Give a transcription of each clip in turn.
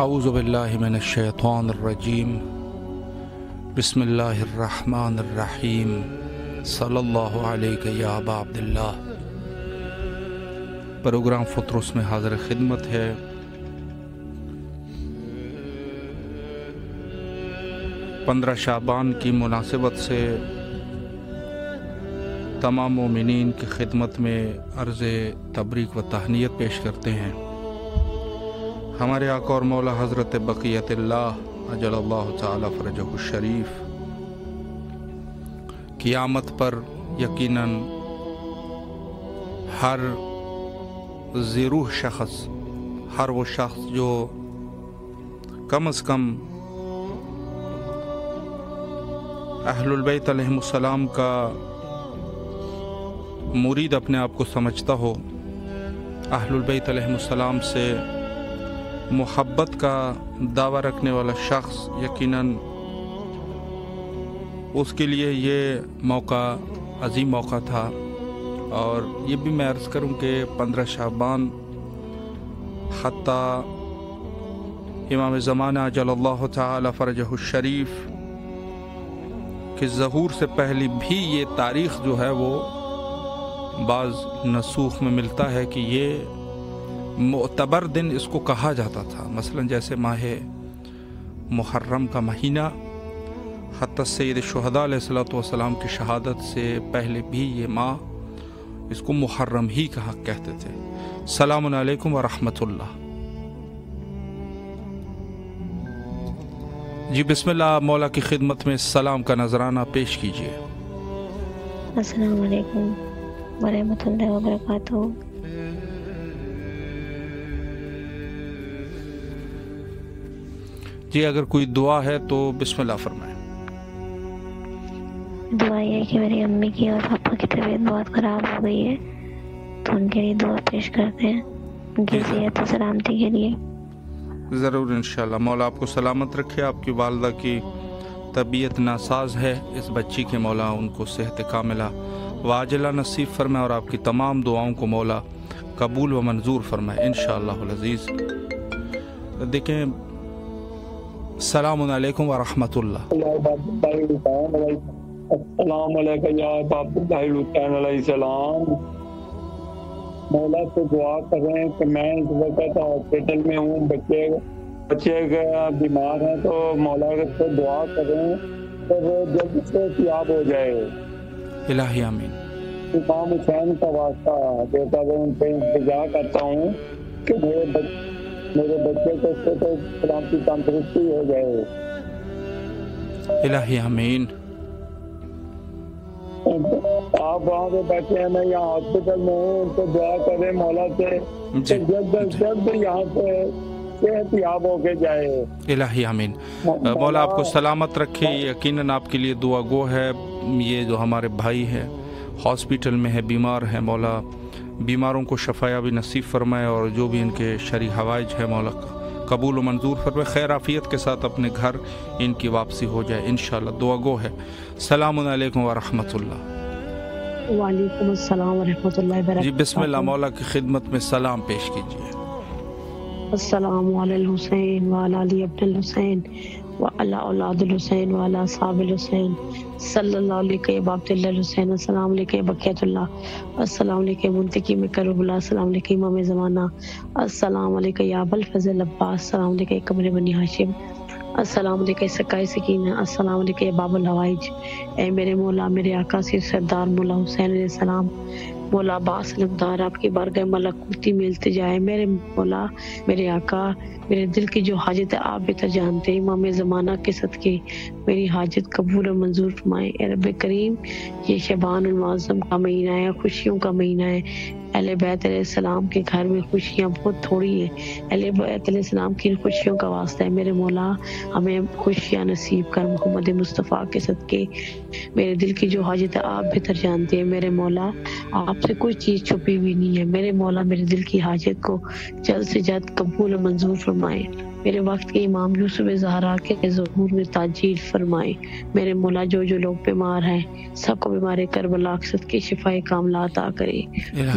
اعوذ باللہ من الشیطان الرجیم بسم اللہ الرحمن الرحیم صلی اللہ علیہ یا ابا عبداللہ۔ پروگرام فطرس میں حاضر خدمت ہے۔ پندرہ شعبان کی مناسبت سے تمام مومنین کی خدمت میں عرض تبریک و تہنیت پیش کرتے ہیں۔ ہمارے آقا اور مولا حضرت بقیت اللہ اجل اللہ تعالی فرجہ الشریف قیامت پر یقیناً ہر ذی روح شخص، ہر وہ شخص جو کم از کم اہل البیت علیہم السلام کا مرید اپنے آپ کو سمجھتا ہو، اہل البیت علیہم السلام سے محبت کا دعویٰ رکھنے والا شخص، یقیناً اس کے لیے یہ موقع عظیم موقع تھا۔ اور یہ بھی میں عرض کروں کہ 15 شعبان حتیٰ امام زمانہ اجل اللہ تعالی فرجہ الشریف کے ظہور سے پہلے بھی یہ تاریخ جو ہے وہ بعض نسوخ میں ملتا ہے کہ یہ معتبر دن اس کو کہا جاتا تھا۔ مثلا جیسے ماہ محرم کا مہینہ، حتی سید الشہداء علیہ السلام کی شہادت سے پہلے بھی یہ ماہ اس کو محرم ہی کہتے تھے۔ السلام علیکم ورحمۃ اللہ۔ جی بسم اللہ، مولا کی خدمت میں سلام کا نذرانہ پیش کیجیے۔ السلام علیکم ورحمۃ اللہ وبرکاتہ۔ جی اگر کوئی دعا ہے تو بسم اللہ فرمائیں۔ دعا یہ ہے کہ میری امی کی اور پاپا کی طبیعت بہت خراب ہو گئی ہے، تو ان کے لیے دعا پیش کرتے ہیں، ان کی صحت و سلامتی کے لیے۔ ضرور انشاءاللہ، مولا آپ کو سلامت رکھے۔ آپ کی والدہ کی طبیعت ناساز ہے، اس بچی کے مولا ان کو صحت کاملہ واجلہ نصیب فرمائے اور آپ کی تمام دعاؤں کو مولا قبول و منظور فرمائے انشاءاللہ العزیز۔ دیکھیں، السلام علیکم ورحمۃ اللہ۔ السلام علیکم یا عبداللہ حسین علیہ السلام۔ مولا سے دعا کریں کہ میں اس وقت ہاسپٹل میں ہوں، بچے بیمار ہیں، تو مولا سے دعا کریں کہ وہ جلد سے صحتیاب ہو جائے۔ الہی آمین۔ امام حسین کا واسطہ دیتا ہوں، ان سے انتظار کرتا ہوں کہ میرے بچے کو سلامتی تندرستی ہو جائے۔ الہی آمین۔ آپ وہاں پہ بیٹھے ہیں، میں یہاں ہاسپٹل میں ہوں، تو دعا کریں مولا سے جلد از جلد یہاں سے صحت یاب ہو کے جائے۔ الہی آمین۔ مولا آپ کو سلامت رکھے۔ یقیناً آپ کے لیے دعا گو ہے۔ یہ جو ہمارے بھائی ہیں ہاسپٹل میں ہے، بیمار ہیں، مولا بیماروں کو شفایابی نصیب فرمائے اور جو بھی ان کے شرعی حوائج ہے مولا قبول و منظور فرمائے، خیر عافیت کے ساتھ اپنے گھر ان کی واپسی ہو جائے انشاءاللہ، دعا گو ہے۔ السلام علیکم ورحمۃ اللہ۔ وعلیکم السلام ورحمۃ اللہ وبرکاتہ۔ جی بسم اللہ، مولا کی خدمت میں سلام پیش کیجیے۔ السلام علی الحسین وعلی علی ابن الحسین وعلی اولاد الحسین وعلی اصحاب الحسین، صلی اللہ علیہ و عبداللہ الحسین، السلام علیکم بقیت اللہ، السلام علیکم منتقم کرب اللہ، السلام علیکم امام زمانہ، السلام علیکم یا ابو الفضل عباس، السلام علیکم قمر بنی ہاشم، السلام علیکم سکائے سکینہ، السلام علیکم باب الحوائج۔ اے میرے مولا، میرے آقا سے سردار مولا حسین علیہ السلام، مولا باصلمدار آپ کی بارگاہ ملکوتی میں التجا ہے۔ میرے مولا، میرے آقا، میرے دل کی جو حاجت ہے آپ بہتر جانتے ہیں، امام زمانہ کے صدقے میری حاجت قبول و منظور فرمائے۔ اے رب کریم، یہ شعبان المعظم کا مہینہ ہے، خوشیوں کا مہینہ ہے۔ اہل بیت علیہ السلام کے گھر میں خوشیاں بہت تھوڑی ہیں، اہل بیت علیہ السلام کی خوشیوں کا واسطہ ہے۔ میرے مولا، ہمیں خوشیاں نصیب کر محمد مصطفیٰ کے صدقے۔ میرے دل کی جو حاجت ہے آپ بہتر جانتے ہیں۔ میرے مولا، آپ سے کوئی چیز چھپی ہوئی نہیں ہے۔ میرے مولا، میرے دل کی حاجت کو جلد سے جلد قبول و منظور فرمائے۔ میرے وقت کے امام یوسف زہرا کے ظہور میں تاجیل فرمائے۔ میرے مولا جو لوگ بیمار ہیں سب کو بیمار کربلا اقصد کی شفائے کاملہ عطا کرے،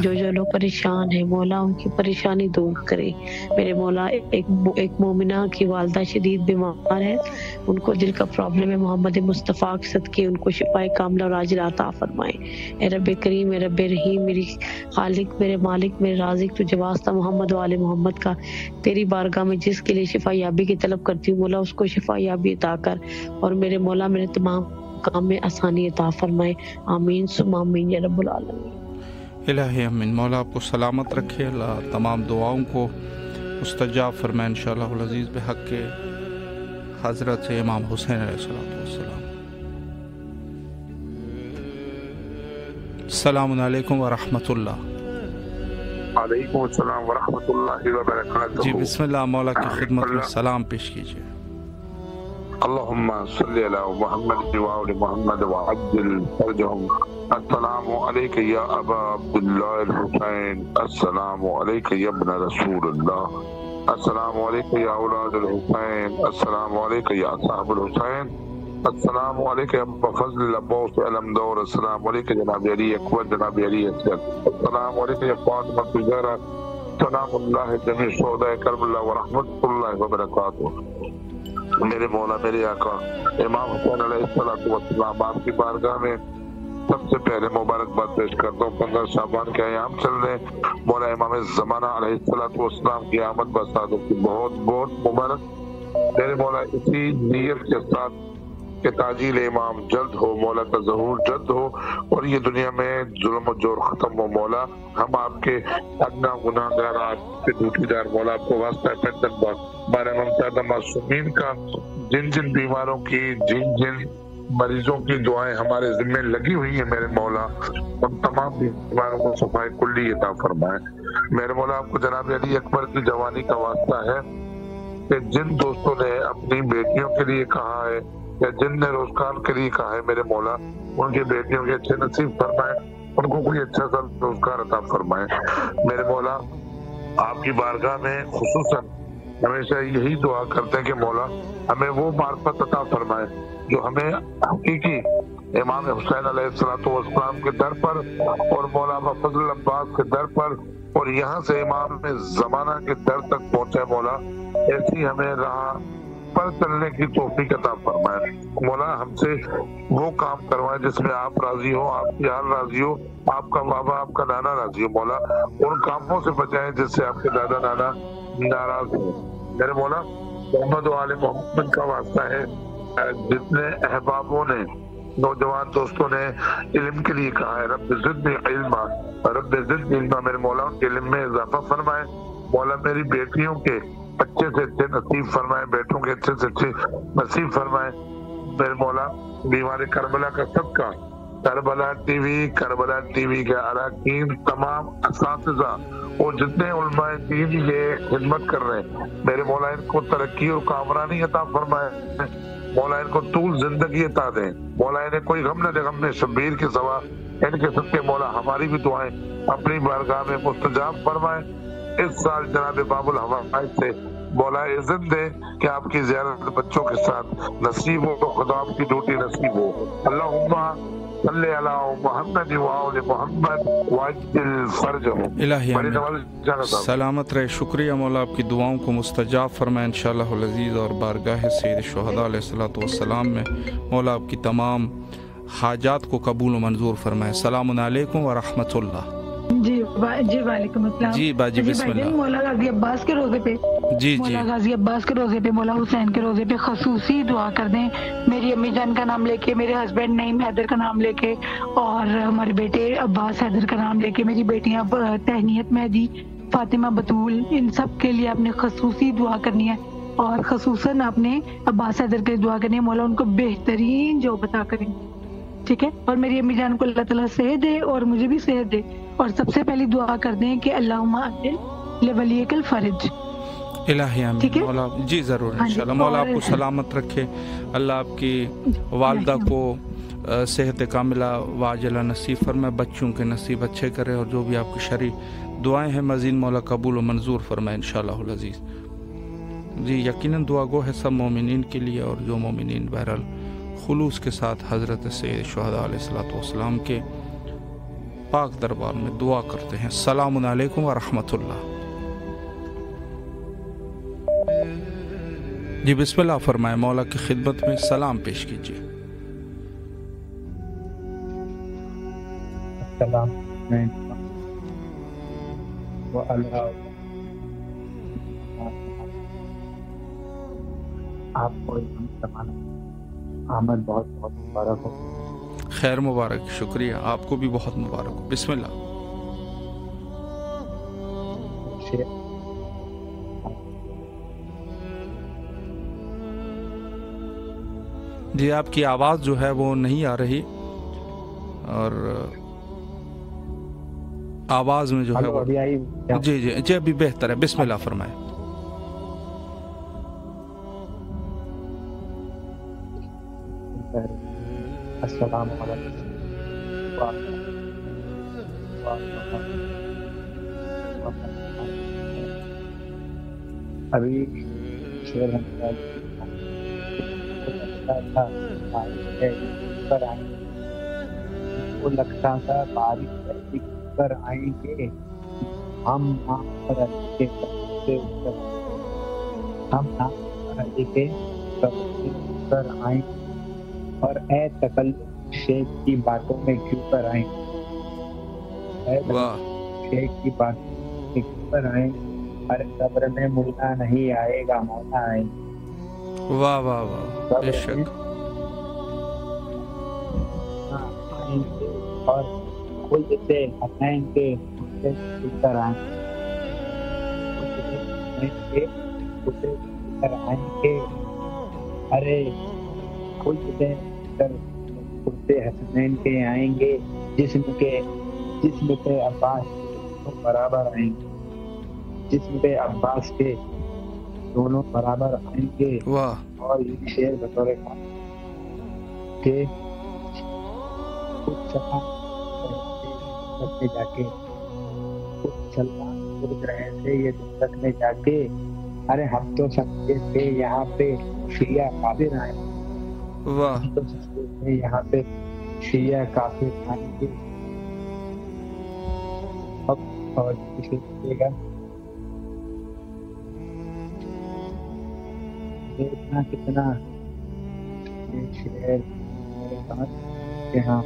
جو لوگ پریشان ہیں مولا ان کی پریشانی دور کرے۔ میرے مولا ایک مومنہ کی والدہ شدید بیمار ہے، ان کو دل کا پرابلم ہے، محمد مصطفیٰ اقصد کی ان کو شفائے کاملہ اور عاجلہ عطا فرمائے۔ اے رب کریم، اے رب رحیم، میری خالق، میرے مالک، میرے رازق، تو واسطہ محمد و آل محمد کا تیری بارگاہ میں جس کے لیے شفا یابی کی طلب کرتی ہوں مولا اس کو شفا یابی عطا کر، اور میرے مولا میرے تمام کام میں آسانی عطا فرمائے۔ آمین ثم آمین یا رب العالمین۔ الہی امین۔ مولا آپ کو سلامت رکھے، اللہ تمام دعاؤں کو مستجاب فرمائے انشاءاللہ العزیز بحق کے حضرت امام حسین علیہ السلام۔ السلام علیکم ورحمۃ اللہ۔ وعلیکم السلام ورحمۃ اللہ وبرکاتہ۔ جی بسم اللہ، مولا کی خدمت میں سلام پیش کیجیے۔ اللہم صلی علی محمد وآل محمد وعجل فرجهم۔ السلام علیک یا ابا عبداللہ الحسین، السلام علیک یا ابن رسول اللہ، السلام علیک یا اولاد الحسین، السلام علیک یا صاحب الحسین، السلام علیکم بفضل العباس علمدور، السلام علیکم جناب علی اکبر، جناب علی اصغر، السلام علیکم فاطمہ الزہرا، سلام اللہ جمیع شہداء کربلا ورحمۃ اللہ وبرکاتہ۔ میرے مولا میرے آقا امام حسین علیہ السلام آپ کی بارگاہ میں سب سے پہلے مبارکباد پیش کرتا ہوں۔ 15 شعبان کے ایام چل رہے ہیں، مولا امام زمانہ علیہ السلام کی آمد بسعادت کی بہت بہت مبارک۔ میرے مولا اسی نیت کے ساتھ کہ تاجیل امام جلد ہو، مولا کا ظہور جلد ہو اور یہ دنیا میں ظلم و جور ختم ہو، مولا ہم آپ کے ادنا گناہ گار، آپ کے ڈیوٹی دار، مولا آپ کو واسطہ پندن بارہ ممتازہ معصومین کا جن جن بیماروں کی جن جن مریضوں کی دعائیں ہمارے ذمہ لگی ہوئی ہیں میرے مولا ان تمام بیماروں کو صفائی کلی عطا فرمائے۔ میرے مولا آپ کو جناب علی اکبر کی جوانی کا واسطہ ہے کہ جن دوستوں نے اپنی بیٹیوں کے لیے کہا ہے یا جن نے روزگار کے لیے کہا ہے میرے مولا ان کی بیٹیوں کے اچھے نصیب فرمائے، ان کو کوئی اچھا سا روزگار عطا فرمائے۔ میرے مولا آپ کی بارگاہ میں خصوصاً ہمیشہ یہی دعا کرتے ہیں کہ مولا ہمیں وہ معرفت عطا فرمائے جو ہمیں حقیقی امام حسین علیہ السلام کے در پر اور مولانا فضل العباس کے در پر اور یہاں سے امام زمانہ کے در تک پہنچے، مولا ایسی ہمیں راہ پر چلنے کی توفیق عطا فرمائے۔ مولا ہم سے وہ کام کروائے جس میں آپ راضی ہو، آپ کی حال راضی ہو، آپ کا بابا آپ کا نانا راضی ہو، مولا ان کاموں سے بچائیں جس سے آپ کے دادا نانا ناراض ہو۔ میرے مولا محمد و آل محمد کا واسطہ ہے، جتنے احبابوں نے نوجوان دوستوں نے علم کے لیے کہا ہے رب زدنی علما، رب زدنی علما، میرے مولا ان کے علم میں اضافہ فرمائے، مولا میری بیٹیوں کے اچھے سے اچھے نصیب فرمائے، بیٹوں کے اچھے سے اچھے نصیب فرمائے۔ میرے مولا بیمار کربلا کا صدقہ، کربلا ٹی وی کے اراکین، تمام اساتذہ اور جتنے علماء دین یہ خدمت کر رہے ہیں میرے مولا ان کو ترقی اور کامرانی عطا فرمائے، مولا ان کو طول زندگی عطا دیں، مولا انہیں کوئی غم نہ دے، غم میں شبیر کے سوا ان کے صدقے مولا ہماری بھی دعائیں اپنی بارگاہ میں مستجاب فرمائے۔ اس سال جناب باب الحوائج سے مولا اذن دے کہ آپ کی زیارت بچوں کے ساتھ نصیب ہو، تو خدا آپ کی ڈیوٹی نصیب ہو۔ اللہم صلی علی محمد وآل محمد وعجل فرجهم۔ الہی آمین۔ سلامت رہے، شکریہ مولا، آپ کی دعاؤں کو مستجاب فرمائے انشاءاللہ العزیز، اور بارگاہ سید الشہداء علیہ السلام میں مولا آپ کی تمام حاجات کو قبول و منظور فرمائے۔ السلام علیکم ورحمۃ اللہ۔ جی وعلیکم السلام۔ جی باجی بسم اللہ۔ مولا غازی عباس کے روزے پہ مولا غازی عباس کے روزے پہ، مولا حسین کے روزے پہ خصوصی دعا کر دیں، میری امی جان کا نام لے کے، میرے ہسبینڈ نعیم حیدر کا نام لے کے، اور ہمارے بیٹے عباس حیدر کا نام لے کے، میری بیٹیاں تہنیت مہدی، فاطمہ بطول، ان سب کے لیے آپ نے خصوصی دعا کرنی ہے، اور خصوصاً آپ نے عباس حیدر کے لیے دعا کرنی ہے، مولا ان کو بہترین جو بتا کریں، ٹھیک ہے، اور میری امی جان کو اللہ تعالیٰ صحت دے اور مجھے بھی صحت دے، اور سب سے پہلی دعا کر دیں کہ اللہم عجل لولیک الفرج۔ الہی آمین مولا، جی ضرور انشاءاللہ، مولا آپ کو سلامت رکھے، اللہ آپ کی والدہ کو صحت کاملہ واجلہ نصیب فرمائے، بچوں کے نصیب اچھے کرے، اور جو بھی آپ کی شرعی دعائیں ہیں مزید مولا قبول و منظور فرمائے انشاءاللہ العزیز۔ جی یقیناً دعا گو ہے سب مومنین کے لیے، اور جو مومنین بہرحال خلوص کے ساتھ حضرت سید شہداء علیہ الصلوۃ والسلام کے پاک دربار میں دعا کرتے ہیں۔ السلام علیکم ورحمۃ اللہ۔ جی بسم اللہ فرمائے، مولا کی خدمت میں سلام پیش کیجیے۔ السلام آپ کو آمد بہت بہت مبارک ہو۔ خیر مبارک، شکریہ، آپ کو بھی بہت مبارک ہو۔ بسم اللہ۔ جی آپ کی آواز جو ہے وہ نہیں آ رہی، اور آواز میں جو ہے وہ جی جی جی ابھی بہتر ہے۔ بسم اللہ فرمائے۔ السلام علیکم۔ ابھی شیر کو لگتا تھا بارش پر آئیں گے ہم نام پر علی کے پر آئیں، اور اے تکلف شیخ کی باتوں میں کیوں پر آئیں، شیخ کی باتوں میں کیوں پر آئیں، ہر قبر میں ملا نہیں آئے گا مولا آئیں۔ واہ واہ واہ، بے شک۔ اور خود سے حسین کے کر آئیں گے، ارے خود سے حسین کے آئیں گے، جسم پہ عباس برابر آئیں گے، جسم پہ عباس کے دونوں برابر آئیں گے۔ اور یہ شعر بطور کہ کچھ میں جا کے کچھ سلمان سوچ رہے تھے یہ دنیا میں جا کے، ارے ہم تو سمجھے تھے یہاں پہ شیعہ کافر آئیں گے، ہم تو سمجھے تھے یہاں پہ شیعہ کافر آئیں گے۔ اب اور دیکھیے گا دیکھنا کتنا شعر کہ ہاں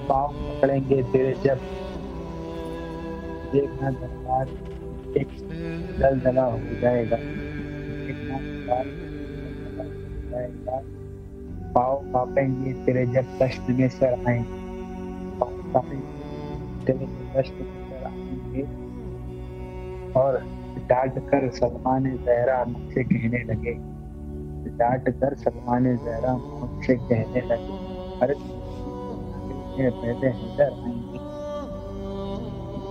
پاؤں پکڑیں گے تیرے جب، دیکھنا دربار ایک زلزلہ ہو جائے گا، دیکھنا دربار ہو جائے گا، پاؤں کاپیں گے تیرے جب دشت میں سر آئیں گے، پاؤں کاپیں گے تیرے جب دشت میں سر آئیں گے، اور ڈانٹ کر سلمان زہرا مجھ سے کہنے لگے، ڈانٹ کر سلمان زہرا مجھ سے کہنے لگے، ارے پہلے حیدر آئیں گے،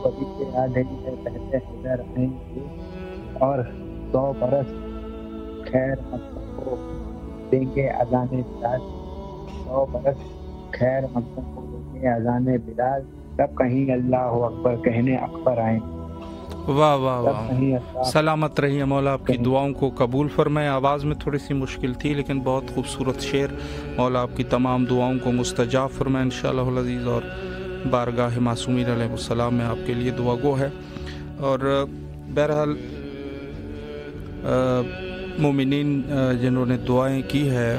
کبھی سے یاد ہے پہلے حیدر آئیں گے، اور 100 برس خیر مقدم کو دیں گے اذان بلال، 100 برس خیر مقدم کو دیں گے اذان بلال، تب کہیں اللہ اکبر کہنے اکبر آئیں گے۔ واہ واہ واہ، سلامت رہیے، مولا آپ کی دعاؤں کو قبول فرمائے۔ آواز میں تھوڑی سی مشکل تھی لیکن بہت خوبصورت شعر، مولا آپ کی تمام دعاؤں کو مستجاب فرمائے انشاءاللہ العزیز، اور بارگاہ معصومین علیہ السلام میں آپ کے لیے دعا گو ہے۔ اور بہرحال مومنین جنہوں نے دعائیں کی ہے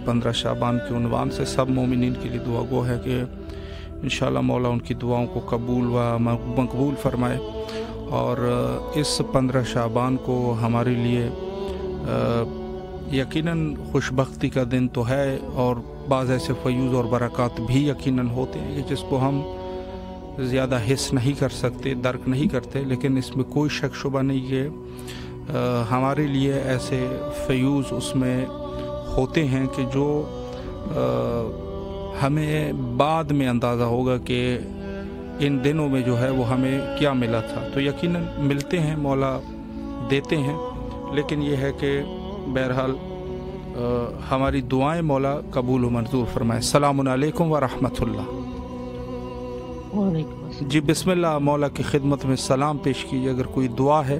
15 شعبان کے عنوان سے، سب مومنین کے لیے دعا گو ہے کہ انشاءاللہ مولا ان کی دعاؤں کو قبول و مقبول فرمائے۔ اور اس 15 شعبان کو ہمارے لیے یقیناً خوش بختی کا دن تو ہے، اور بعض ایسے فیوز اور برکات بھی یقیناً ہوتے ہیں جس کو ہم زیادہ حس نہیں کر سکتے، درک نہیں کرتے، لیکن اس میں کوئی شک شبہ نہیں کہ ہمارے لیے ایسے فیوز اس میں ہوتے ہیں کہ جو ہمیں بعد میں اندازہ ہوگا کہ ان دنوں میں جو ہے وہ ہمیں کیا ملا تھا۔ تو یقیناً ملتے ہیں، مولا دیتے ہیں، لیکن یہ ہے کہ بہرحال ہماری دعائیں مولا قبول و منظور فرمائے۔ السلام علیکم ورحمۃ اللہ۔ جی بسم اللہ، مولا کی خدمت میں سلام پیش کیجیے، اگر کوئی دعا ہے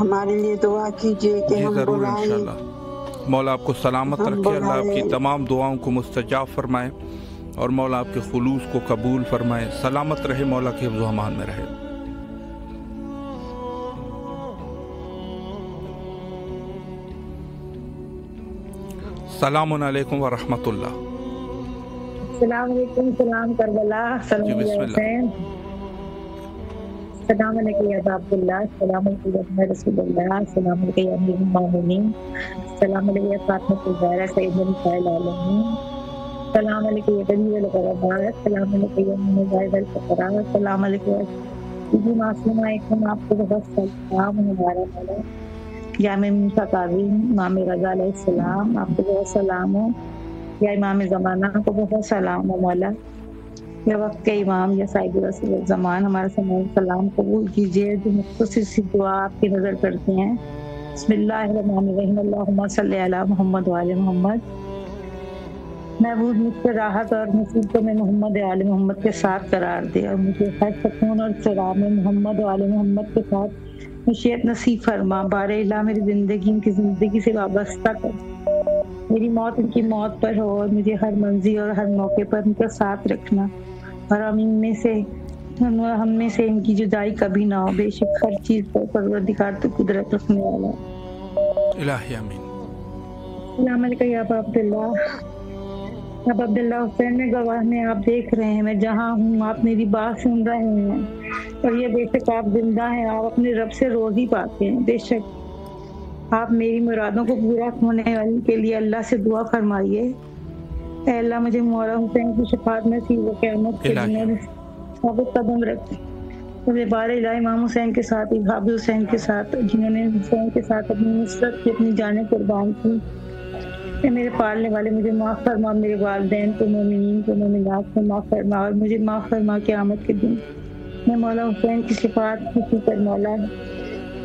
ہمارے لیے دعا کیجیے کہ ہم ضرور بلائیں. انشاءاللہ. مولا آپ کو سلامت رکھے، اللہ آپ کی تمام دعاؤں کو مستجاب فرمائے اور مولا آپ کے خلوص کو قبول فرمائے. سلامت رہے، مولا کے حفظ و امان میں رہے. السلام علیکم ورحمۃ اللہ. السلام علیکم. سلام کربلا. سلام حسین. السلام علیکم یا عبداللہ. السلام علیکم یا رسول اللہ. السلام علیکم یا امیر المومنین. السلام علیکم یا فاطمہ الزہرا سید نساء العالمین. السلام علیکم یا غنی الغرباء. السلام علیکم یا منزل الفقراء. السلام علیکم یا معصومہ ایکم. آپ کو بہت سلام ہمارا مولا جامع موسیٰ قاضی امام رضا علیہ السلام، آپ کو بہت سلام ہو. یا امام زمانہ کو بہت سلام ہو مولا. یا وقت کے امام یا صاحب رسول الزمان، ہمارا سلام قبول کیجیے جو مختصر سی دعا آپ کی نظر کرتے ہیں. بسم اللہ الرحمن الرحیم. اللہم صلی علی محمد وآل محمد. محبوب مجھ سے راحت اور مصیبتوں میں محمد آل محمد کے ساتھ قرار دے اور مجھے خیر سکون اور سلام میں محمد آل محمد کے ساتھ مشیت نصیب فرما. بار الہ میری زندگی ان کی زندگی سے وابستہ کر. میری موت ان کی موت پر ہو اور مجھے ہر منزل اور ہر موقع پر ان کا ساتھ رکھنا اور ہم میں سے ان کی جدائی کبھی نہ ہو. بے شک ہر چیز پر پروردگار تو قدرت رکھنے والا. الہی آمین. السلام علیکم یا ابا عبداللہ. اب عبداللہ حسین میں گواہ میں آپ دیکھ رہے ہیں، میں جہاں ہوں آپ میری بات سن رہے ہیں اور یہ بے شک آپ زندہ ہیں. آپ اپنے رب سے روزی پاتے ہیں. بے شک آپ میری مرادوں کو پورا ہونے کے لیے اللہ سے دعا فرمائیے. اے اللہ مجھے مولا حسین کی شفاعت نصیب و قیامت کے دن ثابت قدم رکھ. مجھے بار الہ امام حسین کے ساتھ حافظ حسین کے ساتھ جنہوں نے حسین کے ساتھ اپنی نصرت کی اپنی جانیں قربان کی. اے میرے پالنے والے مجھے معاف فرما. میرے والدین کو، مومنین کو، مومنات کو معاف فرما اور مجھے معاف فرما قیامت کے دن. میں مولا حسین کی شفاعت کی فکر مولا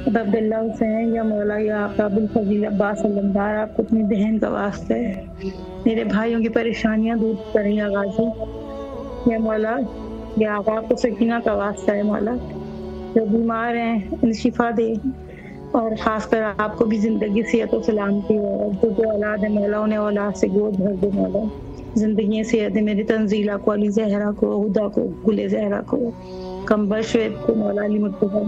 عبداللہ حسین یا مولا یا آقا ابوالفضیل عباس علمدار، آپ کو اپنی بہن کا واسطہ ہے میرے بھائیوں کی پریشانیاں دور کریں یا غازی. یا مولا یا آقا آپ کو سکینہ کا واسطہ ہے مولا. جو بیمار ہیں انہیں شفا دے اور خاص کر آپ کو بھی زندگی صحت و سلامتی ہو. اور جو اولاد ہے مولا انہیں اولاد سے گود بھر دے مولا. زندگی صحت ہے میری تنزیلہ کو، علی زہرا کو، ہدا کو، گل زہرا کو، کمبر شعیب کو، مولا علی مرتضیٰ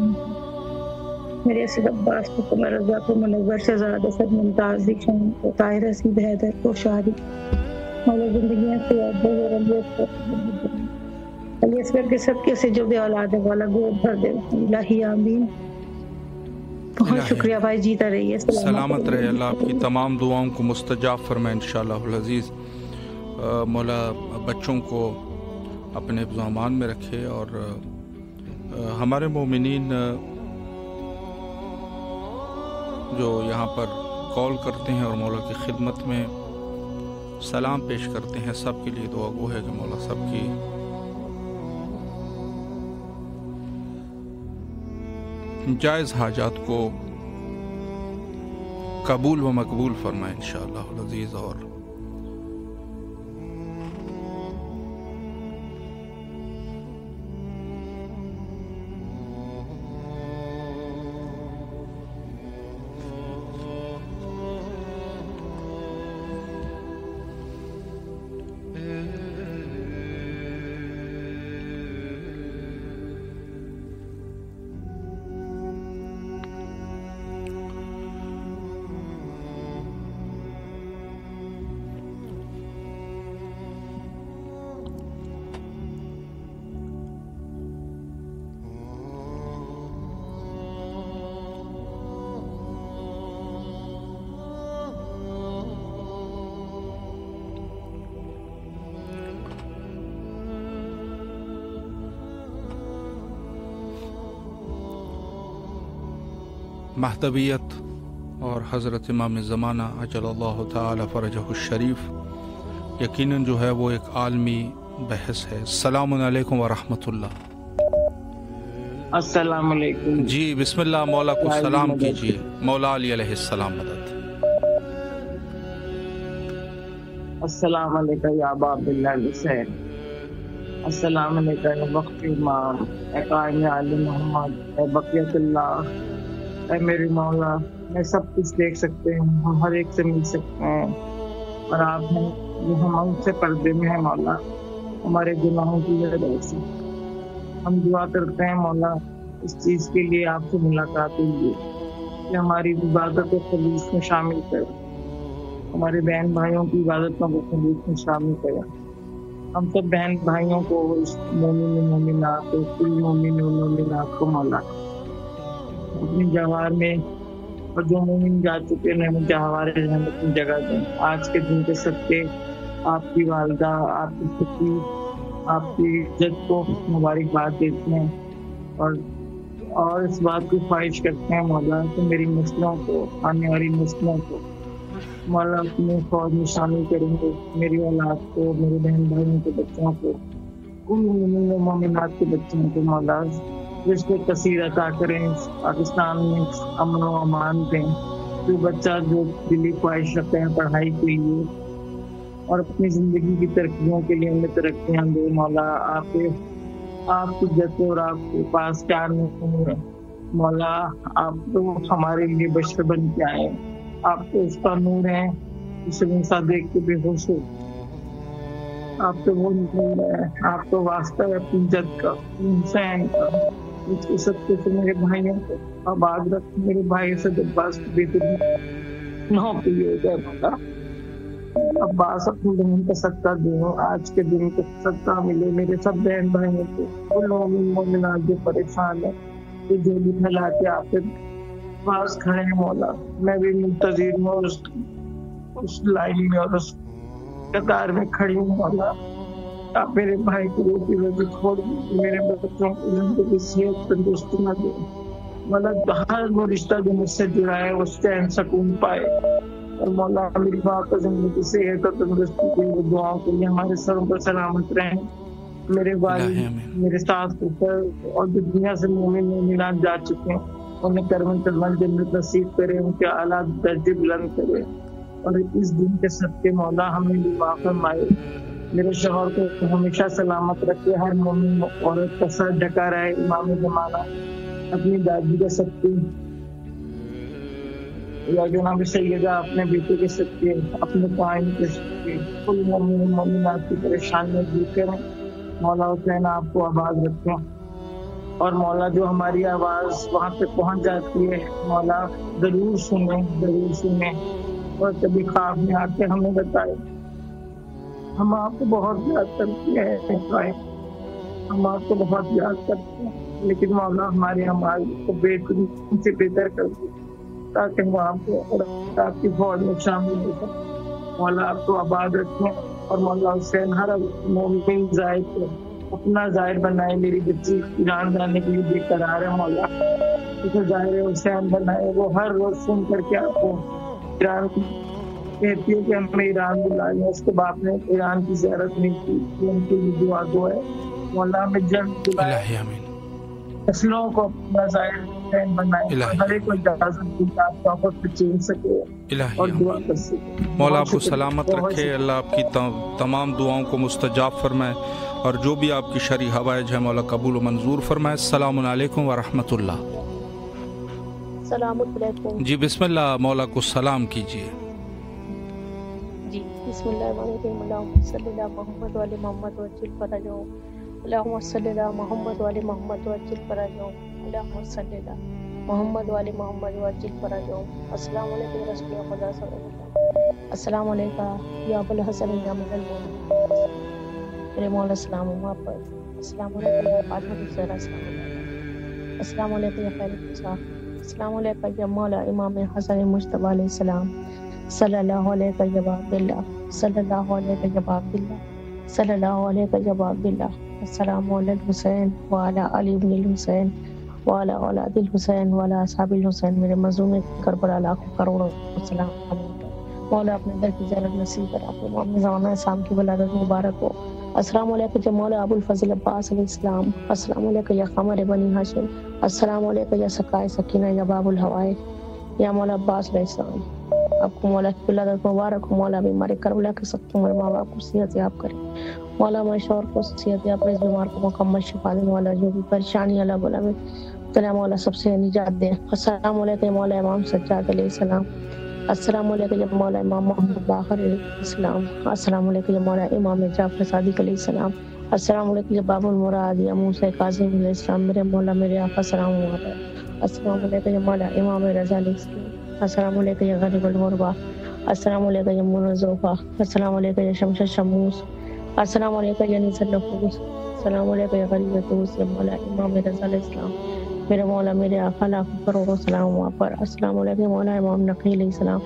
میرے اسد عباس کو، قمر رضا کو، منور شہزاد اسد، ممتاز دکشن کو، طاہر حسین حیدر کو، شاہری مولا زندگیاں صحت دے اور علی اصغر کے صدقے سے جو بھی اولاد ہے مولا گود بھر دے. الہی آمین. بہت شکریہ بھائی، جیتا رہیے، سلامت رہے. اللہ آپ کی تمام دعاؤں کو مستجاب فرمائے انشاءاللہ العزیز. مولا بچوں کو اپنے حفظ و امان میں رکھے اور ہمارے مومنین جو یہاں پر کال کرتے ہیں اور مولا کی خدمت میں سلام پیش کرتے ہیں، سب کے لیے دعا گو ہے کہ مولا سب کی جائز حاجات کو قبول و مقبول فرمائے انشاءاللہ العزیز. اور مہدویت اور حضرت امام زمانہ عجل اللہ تعالی فرجہ الشریف یقیناً جو ہے وہ ایک عالمی بحث ہے. السلام علیکم ورحمۃ اللہ. السلام علیکم. جی بسم اللہ. مولا کو سلام کیجیے. مولا علی علیہ السلام مدد. السلام علیکم یا ابا عبداللہ حسین. السلام علیکم وقت امام قائم علی محمد بقیت اللہ اے میرے مولا میں سب کچھ دیکھ سکتے ہیں، ہم ہر ایک سے مل سکتے ہیں، اور آپ ہیں جو ہم ان سے پردے میں ہیں مولا، ہمارے گناہوں کی وجہ سے ہم دعا کرتے ہیں مولا اس چیز کے لیے آپ سے ملاقات ہوئی کہ ہماری عبادت و خلوص میں شامل کریں، ہمارے بہن بھائیوں کی عبادتوں کو خلوص میں شامل کریں، ہم سب بہن بھائیوں کو اس مومن مومنات کو کل مومن و مومنات کو مولا اپنی جوار میں، اور جو مومن جا چکے ہیں جہوار رحمت کی جگہ دیں۔ آج کے دن کے صدقے آپ کی والدہ، آپ کی پھپھی، آپ کی عزت کو مبارکباد دیتے ہیں، اور اس بات کی خواہش کرتے ہیں مولا کہ میری نسلوں کو، آنے والی نسلوں کو مولا اپنے فوج میں شامل کریں گے، میری اولاد کو، میرے بہن بھائیوں کے بچوں کو، کل مومن و مومنات کے بچوں کو مولا رزق کثیر عطا کریں، پاکستان میں امن و امان دیں، جو بچہ جو دلی خواہش رکھتے ہیں پڑھائی کے لیے اور اپنی زندگی کی ترقیوں کے لیے انہیں ترقیاں دیں مولا، آپ کی جت اور آپ کے پاس کیا نہیں ہے مولا، آپ تو ہمارے لیے بشر بن کے آئے، آپ تو اس کا نور ہے اسے انسا دیکھ کے بے ہوش ہو، آپ تو وہ نور ہے، آپ تو واسطہ ہے اپنی جت کا، حسین کا، اس کے سب سے میرے بھائیوں کو آباد رکھ، میرے بھائی سے عباس کی بہترین نوکری ہو جائے مولا، عباس اپنی بہن کا صدقہ دو، آج کے دن کا صدقہ ملے میرے سب بہن بھائیوں کو، وہ مومن مومنات جو پریشان ہیں، جو جھولی پھیلا کے آپ کے پاس کھڑے ہیں مولا، میں بھی منتظر ہوں اس لائن میں اور اس قطار میں کھڑی ہوں مولا، آپ میرے بھائی کو روٹی روزی کھول دیجیے، میرے بچوں کو زندگی صحت تندرستی نہ دے مولا، ہر وہ رشتہ جو مجھ سے جڑا ہے وہ چین سکون پائے، اور مولا میری ماں کو زندگی صحت اور تندرستی کے لیے دعاؤں کے لیے ہمارے سروں پر سلامت رہیں، میرے والد، میرے ساس پتر اور جو دنیا سے مومن مومنات جا چکے ہیں انہیں کرم جنت نصیب کرے، ان کے اعلیٰ درجے بلند کرے، اور اس دن کے صدقے مولا ہمیں بھی معاف فرمائے، میرے شوہر کو ہمیشہ سلامت رکھے، ہر مومن عورت کا سر ڈھکا رہے، امام زمانہ اپنی دادی کے صدقے یا جناب سیدہ اپنے بیٹے کے صدقے، اپنے قائم کے صدقے کل مومن مومنات کی پریشانیاں دور کریں مولا، حسین آپ کو آباد رکھیں، اور مولا جو ہماری آواز وہاں پہ پہنچ جاتی ہے مولا ضرور سنیں، اور کبھی خواب میں آ کے ہمیں بتائے، ہم آپ کو بہت یاد کرتے ہیں، ہم آپ کو بہت یاد کرتے ہیں، لیکن مولا ہمارے اعمال کو بہترین سے بہتر کر دیں تاکہ ہم آپ کو اور آپ کی فوج میں شامل ہو سکیں، مولا آپ کو آباد رکھیں، اور مولا حسین ہر مومن زائر کو اپنا ظاہر بنائے، میری بچی ایران جانے کے لیے بے قرار ہے مولا، اسے ظاہر حسین بنائے، وہ ہر روز سن کر کے آپ کو ایران کہتی ہے کہ ہمیں ایران بلائیں، اس کے باپ نے ایران کی زیارت نہیں کی، ان کے لیے دعا دو ہے مولا ہمیں جلد بلائے، نسلوں کو اپنا ظاہر حسین بنائے، ہر ایک کو اجازت دی کہ آپ واپس سے چین سکے اور دعا کر سکے، مولا آپ کو سلامت رکھے، اللہ آپ کی تمام دعاؤں کو مستجاب فرمائے، اور جو بھی آپ کی شرعی حوائج ہے مولا قبول و منظور فرمائے۔ السلام علیکم ورحمۃ اللہ۔ السلام علیکم۔ جی بسم اللہ، مولا کو سلام کیجیے۔ جی بسم اللہ الرحمن الرحیم، اللہم صلی علی محمد وعلی محمد وعجل فرجہم، اللہم صلی علی محمد وعلی محمد وعجل فرجہم، اللہم صلی علی محمد وعلی محمد وعجل فرجہم۔ السلام علیکم رسول خدا صلی اللہ علیہ وسلم، السلام علیکم یا ابو الحسن یا من المؤمنین، میرے مولا السلام ہوں آپ پر، السلام علیکم یا فاطمہ الزہرا، السلام علیکم یا خیر النساء، السلام علیکم یا مولا امام حسن مجتبی علیہ السلام، صلی اللہ علیہ یا عبداللہ، صلی اللہ علیہ یا عبداللہ، صلی اللہ علیہ یا عبداللہ، السلام علی الحسین وعلی علی ابن الحسین وعلی اولاد الحسین وعلی اصحاب الحسین، میرے مظلوم کربلا لاکھوں کروڑوں سلام مولا، اپنے در کی زیارت نصیب کر، آپ امام زمانہ اسلام کی ولادت مبارک ہو۔ السلام علیکم یا مولا ابو الفضل عباس علیہ السلام، السلام علیکم یا قمر بنی ہاشم، السلام علیکم یا سقائے سکینہ یا باب الہوائے یا مولا عباس علیہ السلام، آپ کو مولا کی ولادت مبارک ہو، مولا بیمار کربلا کے سب میرے ماں باپ کو صحت یاب کرے، مولا ہمارے شوہر کو صحت یاب کرے، اس بیمار کو مکمل شفا دے، مولا جو بھی پریشانی اللہ بولا میں مبتلا مولا سب سے نجات دے. السلام علیکم مولا امام سجاد علیہ السلام. السلام علیکم یا مولا امام محمد باقر علیہ السلام. السلام علیکم یا مولا امام جعفر صادق علیہ السلام. السلام علیکم یا باب المراد یا موسیٰ کاظم علیہ السلام. میرے مولا میرے آقا سلام علیہ. السلام علیکم یا مولا امام رضا علیہ السلام. السلام علیکم یا غریب الغربا. السلام علیکم یا منظوفہ. السلام علیکم یا شمس شموس. السلام علیکم یا نیس النفوس. السلام علیکم یا غریب توس یا مولا امام رضا علیہ السلام. میرے مولا میرے آقا لاکھوں کروڑوں سلام وہاں پر. السلام علیکم مولا امام نقی علیہ السلام.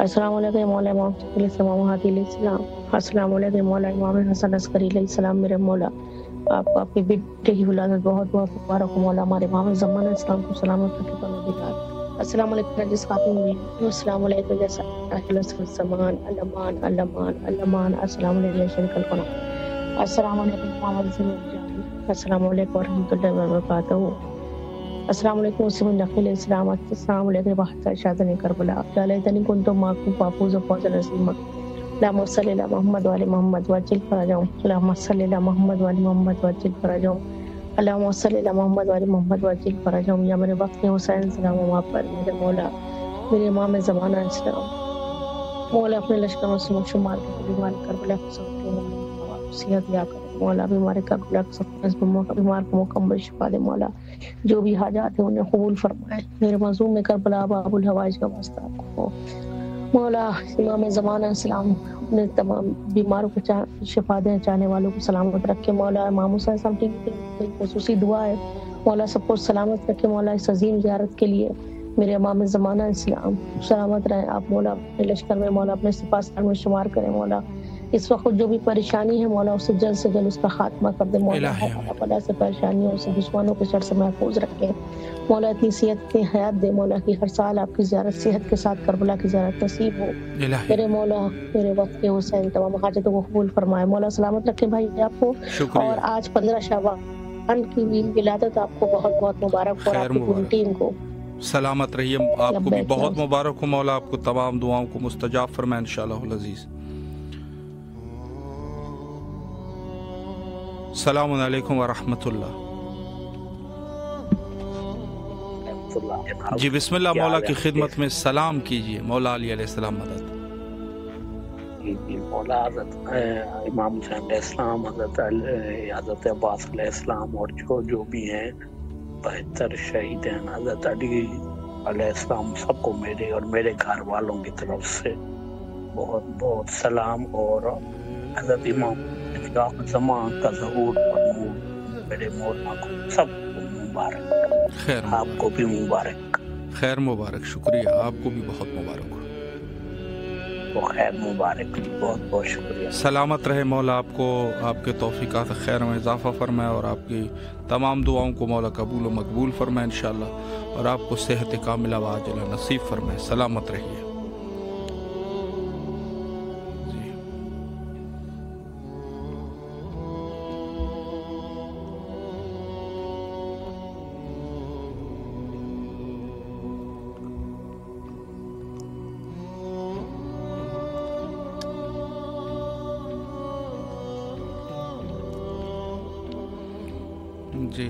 السلام علیکم مولا امام علیہ السلام ہادی علیہ السلام. السلام علیکم مولا امام حسن عسکری علیہ السلام. میرے مولا آپ کو آپ کے بیٹے کی ولادت بہت بہت مبارک ہو مولا. ہمارے امام زمانہ اسلام کو سلامت رکھے پروردگار. السلام علیکم جس خاتون میں. السلام علیکم یا صاحب الزمان الامان الامان الامان. السلام علیکم یا شریک القرآن. السلام علیکم محمد رسول اللہ. السلام علیکم ورحمۃ اللہ وبرکاتہ. السلام علیکم وسیم النقی علیہ السلام. السلام علیکم بحثہ شاذن کربلا. یا لیتنی کنت معکم فافوز فوزا عظیما. اللهم صل على محمد وعلى محمد وعجل فرجهم. اللهم صل على محمد وعلى محمد وعجل فرجهم. اللهم صل على محمد وعلى محمد وعجل فرجهم. یا میرے وقت حسین سلام وہاں پر. میرے مولا میرے امام زمانہ اسلام مولا اپنے لشکروں سے شمار کے بیمار کربلا کو سب کے صحت دیا کر مولا. بیمار کربلا کو سب بیمار کو مکمل شفا دے مولا. جو بھی حاجات ہیں انہیں قبول فرمائے. میرے مظلوم میں کربلا باب الحوائج کا واسطہ آپ کو مولا. امام زمانہ اسلام اپنے تمام بیماروں کو شفا دیں. چاہنے والوں کو سلامت رکھے مولا. امام حسین صاحب کی خصوصی دعا ہے مولا سب کو سلامت رکھے مولا. اس عظیم زیارت کے لیے میرے امام زمانہ اسلام سلامت رہیں آپ مولا. اپنے لشکر میں مولا اپنے سپاسدار میں شمار کریں مولا. اس وقت جو بھی پریشانی ہے مولا اسے جلد سے جلد اس کا خاتمہ کر دے مولا. بلا سے پریشانیوں سے دشمنوں کے شر سے محفوظ رکھے مولا. اتنی صحت کی حیات دے مولا کہ ہر سال آپ کی زیارت صحت کے ساتھ کربلا کی زیارت نصیب ہو میرے مولا. میرے وقت کے حسین تمام حاجتوں کو قبول فرمائے مولا. سلامت رکھے بھائی آپ کو. اور آج 15 شعبان کی ولادت آپ کو بہت بہت مبارک. اور آپ کی پوری ٹیم کو سلامت رہیے. آپ کو بھی بہت مبارک ہو مولا. آپ کو تمام دعاؤں کو مستجاب فرمائے انشاءاللہ العزیز. السلام علیکم ورحمۃ اللہ. جی بسم اللہ مولا کی خدمت میں سلام کیجیے. مولا علی علیہ السلام مدد. جی مولا حضرت امام حسین علیہ السلام حضرت عباس علیہ السلام اور جو بھی ہیں بہتر شہید ہیں حضرت علی علیہ السلام سب کو میرے اور میرے گھر والوں کی طرف سے بہت بہت سلام. اور حضرت امام زمان کا ظہور اور نور میرے مولا کو سب کو مبارک. خیر آپ کو بھی مبارک. خیر مبارک. شکریہ. آپ کو بھی بہت مبارک ہو. خیر مبارک. بہت بہت شکریہ. سلامت رہے مولا. آپ کو آپ کے توفیقات خیر میں اضافہ فرمائے اور آپ کی تمام دعاؤں کو مولا قبول و مقبول فرمائے انشاءاللہ. اور آپ کو صحت کاملہ و عاجلہ نصیب فرمائے. سلامت رہیے. جی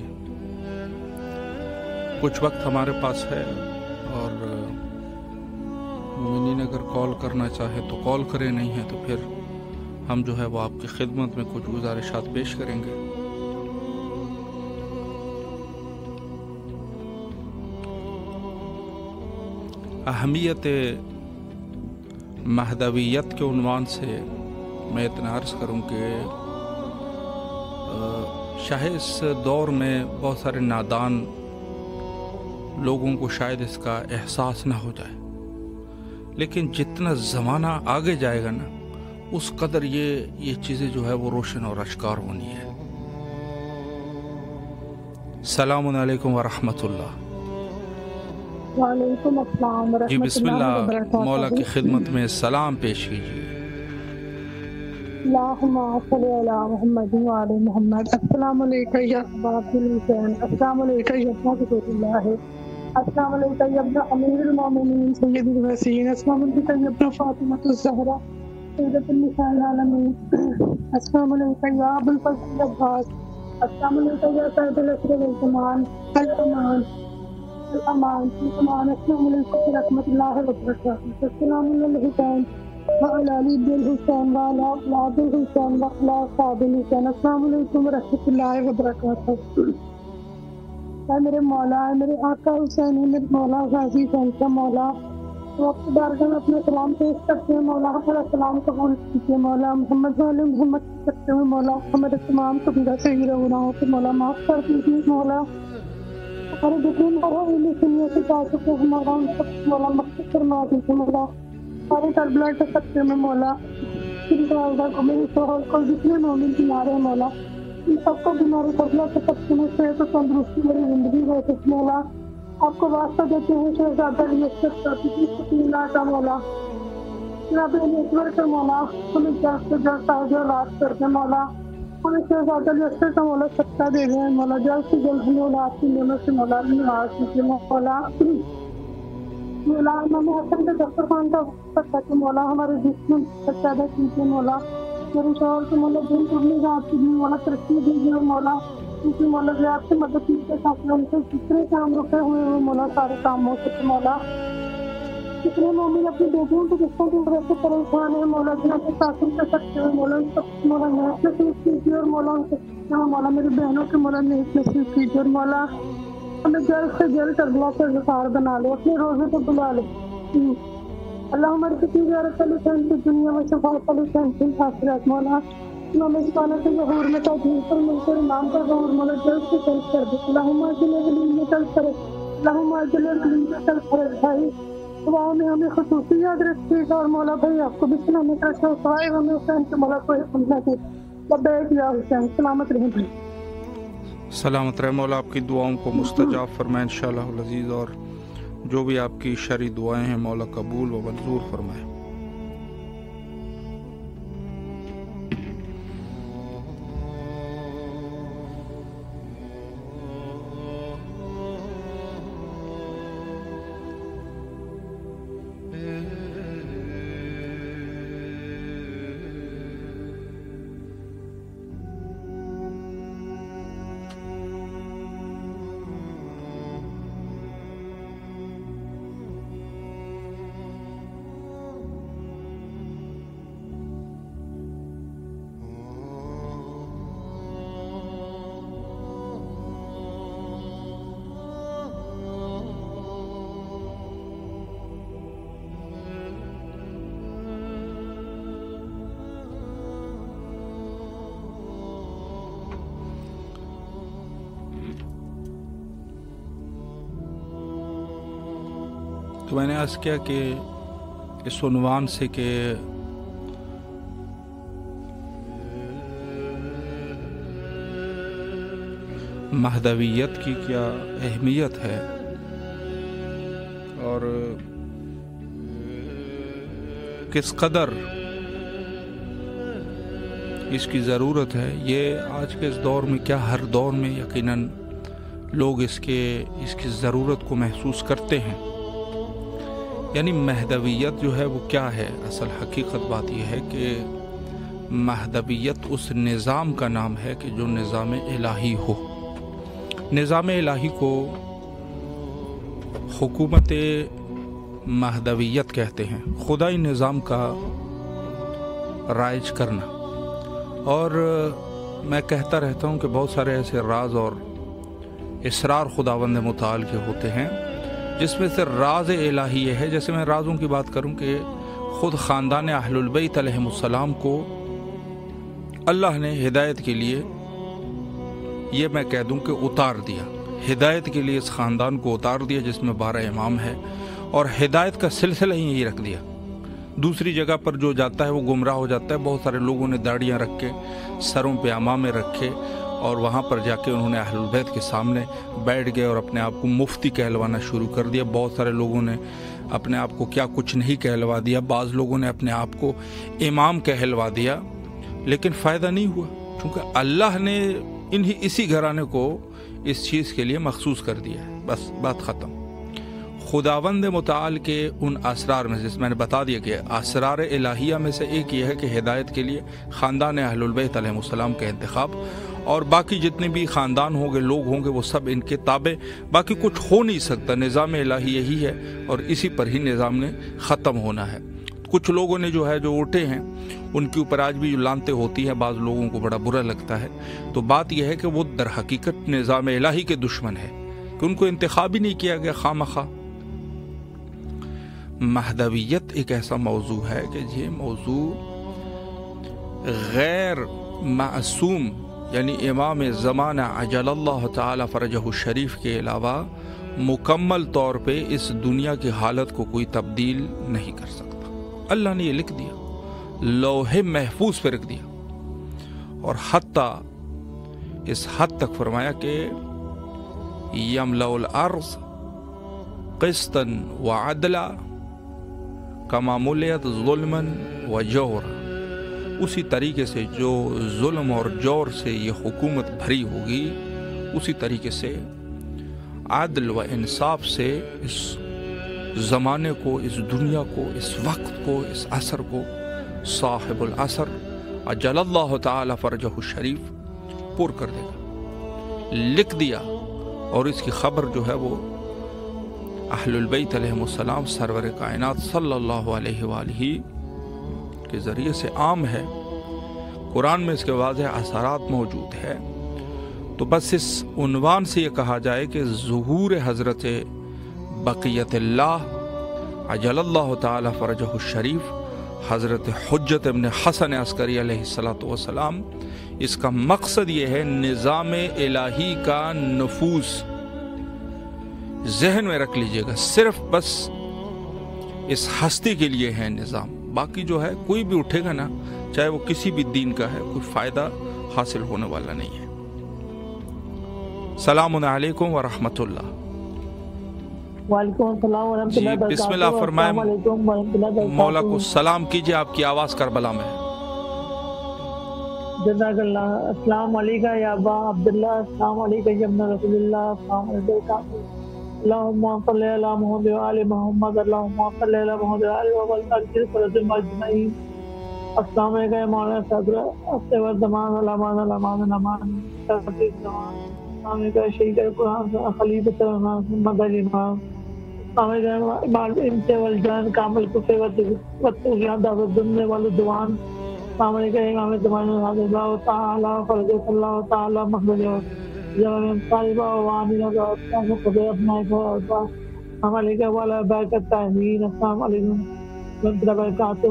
کچھ وقت ہمارے پاس ہے اور مومنین اگر کال کرنا چاہے تو کال کریں. نہیں ہے تو پھر ہم جو ہے وہ آپ کی خدمت میں کچھ گزارشات پیش کریں گے. اہمیت مہدویت کے عنوان سے میں اتنا عرض کروں کہ شاید اس دور میں بہت سارے نادان لوگوں کو شاید اس کا احساس نہ ہو جائے، لیکن جتنا زمانہ آگے جائے گا نا اس قدر یہ چیزیں جو ہے وہ روشن اور اشکار ہونی ہے. السلام علیکم ورحمۃ اللہ. وعلیکم السلام ورحمۃ اللہ. جی بسم اللہ مولا کی خدمت میں سلام پیش کیجیے. اللہم صلی علی محمد وعلی محمد. السلام علیکم یا باب الحسین. السلام علیکم یا رسول اللہ. السلام علیکم یا ابن امیر المومنین سید الحسین. السلام علیکم یا ابن فاطمہ الزہرا سیدۃ النساء العالمین. السلام علیکم یا ابو الفضل عباس. السلام علیکم یا سید الاسرار الزمان الامان الامان الامان السلام علیکم ورحمۃ اللہ وبرکاتہ. السلام علیکم وعلی علی الحسین وعلی اولاد الحسین وعلی اصحاب الحسین. السلام علیکم ورحمۃ اللہ وبرکاتہ. اے میرے مولا، اے میرے آقا حسین، اے میرے مولا غازی حسین کا مولا، تو آپ کی بارگاہ میں اپنے سلام پیش کرتے ہیں. مولا ہمارا سلام قبول کیجیے. مولا محمد والے محمد کرتے ہوئے مولا ہمارے تمام کبیرہ صغیرہ گناہوں کو مولا معاف کر دیجیے. مولا ہمارے جتنے مولا علم سننے سے جا چکے ہمارا ان سب مولا مقصد فرما دیجیے. مولا ہمارے کربلا کے سکتے میں مولا میری والدہ کو، میرے شوہر کو، جتنے مومن بیمار ہیں مولا ان سب کو بیماری کربلا کے سکتے میں صحت و تندرستی میری زندگی ہو سکے. مولا آپ کو واسطہ دیتے ہیں شہزادہ کا مولا جناب ایشور کا مولا ہمیں جلد سے جلد صاحب اولاد کر دیں. مولا ہمیں شہزادہ الیسر کا مولا سچا دے دیں. مولا جلد سے جلد ہمیں اولاد کی نعمت سے مولا نواز کیجیے. مولا مولا امام حسن کے دسترخوان کا سچا کہ مولا ہمارے جسم سچا دے کیجیے. مولا میرے شوہر کے مولا دن ٹوٹنے کا آپ کی مولا ترقی دیجیے. مولا کیونکہ مولا جو آپ کی مدد کے ساتھ ان سے جتنے کام رکے ہوئے وہ مولا سارے کام ہو سکے. مولا کتنے مومن اپنی بیٹیوں کے رشتوں کی وجہ سے پریشان ہیں مولا جنہوں کے ساتھ کر سکتے ہیں. مولا ان سب مولا نیک نصیب کیجیے اور مولا ان سے مولا میری بہنوں کے مولا نیک نصیب کیجیے. اور مولا ہمیں جلد سے جلد کربلا سے ظفار بنا لے، اپنے روزے کو بلا لے. اللہ ہماری کسی زیارت علی حسین کی دنیا میں شفاعت علی حسین کی آخرت. مولا امام اسماعیل کے ظہور میں تجلیل پر مل کر امام کا ظہور مولا جلد سے جلد کر دے. اللہم اجل غلیم میں جلد کرے، اللہم اجل غلیم میں جلد کرے. بھائی دعاؤں میں ہمیں خصوصی یاد رکھیے گا. اور مولا بھائی آپ کو بھی سلامت رکھے اور سوائے ہمیں حسین کے مولا کو حکم دے. لبیک یا حسین، سلامت رہیں بھائی. سلامت رہے. مولا آپ کی دعاؤں کو مستجاب فرمائے انشاءاللہ العزیز، اور جو بھی آپ کی شرعی دعائیں ہیں مولا قبول و منظور فرمائے. تو میں نے عرض کیا کہ اس عنوان سے کہ مہدویت کی کیا اہمیت ہے اور کس قدر اس کی ضرورت ہے، یہ آج کے اس دور میں کیا ہر دور میں یقیناً لوگ اس کی ضرورت کو محسوس کرتے ہیں. یعنی مہدویت جو ہے وہ کیا ہے؟ اصل حقیقت بات یہ ہے کہ مہدویت اس نظام کا نام ہے کہ جو نظام الہی ہو. نظام الہی کو حکومت مہدویت کہتے ہیں، خدائی نظام کا رائج کرنا. اور میں کہتا رہتا ہوں کہ بہت سارے ایسے راز اور اسرار خداوند متعال کے ہوتے ہیں جس میں سے راز الہی یہ ہے. جیسے میں رازوں کی بات کروں کہ خود خاندان اہل البیت علیہم السلام کو اللہ نے ہدایت کے لیے، یہ میں کہہ دوں کہ اتار دیا، ہدایت کے لیے اس خاندان کو اتار دیا جس میں 12 امام ہے، اور ہدایت کا سلسلہ ہی یہی رکھ دیا. دوسری جگہ پر جو جاتا ہے وہ گمراہ ہو جاتا ہے. بہت سارے لوگوں نے داڑیاں رکھ کے سروں پہ عمامے رکھے اور وہاں پر جا کے انہوں نے اہل البیت کے سامنے بیٹھ گئے اور اپنے آپ کو مفتی کہلوانا شروع کر دیا. بہت سارے لوگوں نے اپنے آپ کو کیا کچھ نہیں کہلوا دیا. بعض لوگوں نے اپنے آپ کو امام کہلوا دیا، لیکن فائدہ نہیں ہوا، چونکہ اللہ نے اسی گھرانے کو اس چیز کے لیے مخصوص کر دیا ہے. بس بات ختم. خداوند متعال کے ان اسرار میں، جس میں نے بتا دیا کہ اسرار الہیہ میں سے ایک یہ ہے کہ ہدایت کے لیے خاندان اہل البیت علیہ السلام کا انتخاب، اور باقی جتنے بھی خاندان ہوں گے، لوگ ہوں گے، وہ سب ان کے تابع، باقی کچھ ہو نہیں سکتا، نظام الہی یہی ہے اور اسی پر ہی نظام نے ختم ہونا ہے۔ کچھ لوگوں نے جو ہے جو اٹھے ہیں ان کے اوپر آج بھی جو لانتیں ہوتی ہیں، بعض لوگوں کو بڑا برا لگتا ہے، تو بات یہ ہے کہ وہ در حقیقت نظام الہی کے دشمن ہے کہ ان کو انتخاب ہی نہیں کیا گیا خواہ مہدویت ایک ایسا موضوع ہے کہ یہ موضوع غیر معصوم یعنی امام زمانہ عجل اللہ تعالی فرجہ الشریف کے علاوہ مکمل طور پہ اس دنیا کی حالت کو کوئی تبدیل نہیں کر سکتا۔ اللہ نے یہ لکھ دیا، لوح محفوظ پہ رکھ دیا، اور حتیٰ اس حد تک فرمایا کہ یملأ الارض قسطا وعدلا کما ملیت ظلما وجورا، اسی طریقے سے جو ظلم اور جور سے یہ حکومت بھری ہوگی، اسی طریقے سے عدل و انصاف سے اس زمانے کو، اس دنیا کو، اس وقت کو، اس عصر کو صاحب العصر اجل اللہ تعالی فرجہ الشریف پور کر دے گا، لکھ دیا۔ اور اس کی خبر جو ہے وہ اہل البیت علیہ السلام سرور کائنات صلی اللہ علیہ وآلہ کے ذریعے سے عام ہے، قرآن میں اس کے واضح اثرات موجود ہے۔ تو بس اس عنوان سے یہ کہا جائے کہ ظہور حضرت بقیت اللہ عجل اللہ تعالی فرجہ الشریف حضرت حجت ابن حسن عسکری علیہ السلام، اس کا مقصد یہ ہے نظام الہی کا نفوذ۔ ذہن میں رکھ لیجئے گا، صرف بس اس ہستی کے لیے ہے نظام، باقی جو ہے کوئی بھی اٹھے گا نا، چاہے وہ کسی بھی دین کا ہے، کوئی فائدہ حاصل ہونے والا نہیں ہے۔ السلام علیکم ورحمۃ اللہ۔ وعلیکم السلام ورحمۃ اللہ وبرکاتہ۔ بسم اللہ فرمائیں، مولا کو سلام کیجئے، آپ کی آواز کربلا میں ہے۔ جزاک اللہ۔ السلام علیکم یا ابا عبداللہ، السلام علیکم یا ابن رسول اللہ، السلام علیکم۔ اللہم صلی علی محمد وعلی محمد، اللہم صلی علی محمد وعلی محمد۔ السلام علیکم یا مولانا صدر اصل زمان علمان علمان علمان السلام علیکم شہید قرآن خلیفۃ محمد علی امام، السلام علیکم امام انت والجان کامل کفر والطغیان دعوت الدنیا والعدوان، السلام علیکم امام زمان اللہ تعالی فرج اللہ تعالی مخرج جوان طالبہ وعاملہ و خبر اپنائے کو، السلام علیکم والا برکت تحمین، السلام علیکم ورحمۃ اللہ وبرکاتہ۔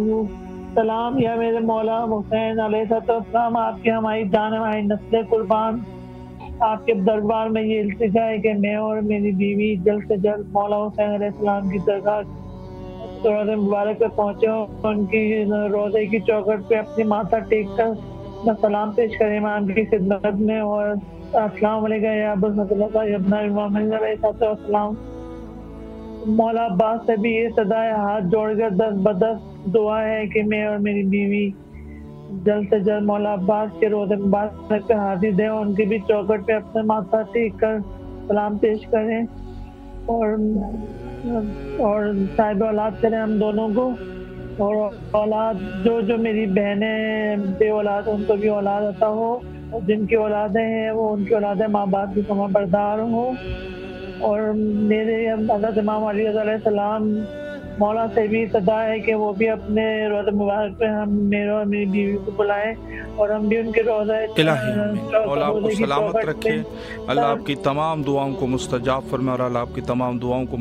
سلام یا میرے مولا حسین علیہ السلام، آپ کی ہماری جان ہماری نسل قربان، آپ کے دربار میں یہ التجا ہے کہ میں اور میری بیوی جلد سے جلد مولا حسین علیہ السلام کی درگاہ روضہ مبارک پہ پہنچے اور ان کی روضے کی چوکھٹ پہ اپنی ماتھا ٹیک کر سلام پیش کریں امام کی خدمت میں، اور السلام علیکم یا ابو صلی یا ابن امام علیہ السلام۔ مولا عباس سے بھی یہ صدا ہے، ہاتھ جوڑ کر دست بدست دعا ہے کہ میں اور میری بیوی جلد سے جلد مولا عباس کے روضے مبارک پہ حاضر دیں اور ان کی بھی چوکھٹ پہ اپنے ماتھا ٹیک کر سلام پیش کریں اور صاحب اولاد کریں ہم دونوں کو، اور اولاد جو میری بہنیں بے اولاد ان کو بھی اولاد عطا ہو، اور جن کی اولادیں ہیں وہ ان کی اولادیں ماں باپ کی فرما بردار ہوں، اور میرے حضرت امام علی علیہ السلام مولا سے بھی صدا ہے کہ وہ بھی اپنے روضہ مبارک پہ ہم میرے اور میری بیوی کو بلائیں اور ہم بھی ان کے روضہ مولا آپ کو سلامت رکھے، اللہ آپ کی تمام دعاؤں کو مستجاب فرمائے اور اللہ آپ کی تمام دعاؤں کو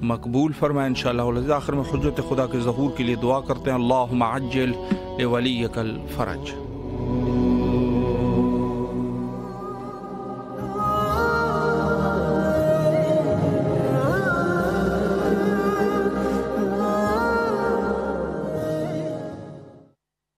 مقبول فرمائے انشاءاللہ۔ آخر میں حجت خدا کے ظہور کے لیے دعا کرتے ہیں، اللہم عجل لولیک الفرج۔